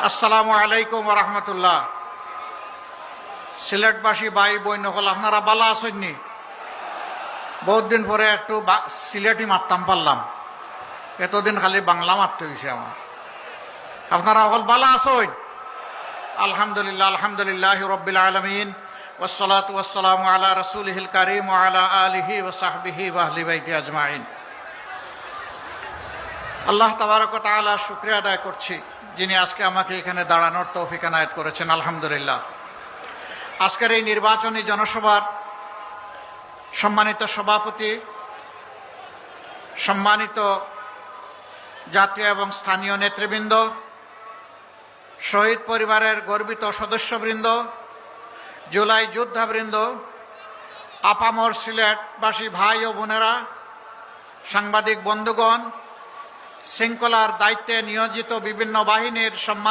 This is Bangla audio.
আসসালামু আলাইকুম ওয়া রাহমাতুল্লাহ। সিলেটবাসী ভাই বোন হল আপনারা ভালো আছেননি? বহুত দিন পরে একটু সিলেটি মারতাম পারলাম, এতদিন খালি বাংলা মারতে হয়েছে আমার। আপনারা হল ভালো আছেন? আলহামদুলিল্লাহ, আলহামদুলিল্লাহ রব্বিল আলামিন, ওয়াসসালাতু ওয়াসসালামু আলা রাসূলিহিল কারীম ওয়া আলা আলিহি ওয়া সাহবিহি ওয়া আহলি বাইতি আজমাইন। আল্লাহ তাবারক ওয়া তাআলা শুকরিয়া আদায় করছি, যিনি আজকে আমাকে এখানে দাঁড়ানোর তৌফিক এনায়েত করেছেন। আলহামদুলিল্লাহ। আজকের এই নির্বাচনী জনসভার সম্মানিত সভাপতি, সম্মানিত জাতীয় এবং স্থানীয় নেতৃবৃন্দ, শহীদ পরিবারের গর্বিত সদস্যবৃন্দ, জুলাই যোদ্ধাবৃন্দ, আপামর সিলেটবাসী ভাই ও বোনেরা, সাংবাদিক বন্ধুগণ, শৃঙ্খলার দায়িত্বে নিয়োজিত বিভিন্ন বাহিনীর সম্মান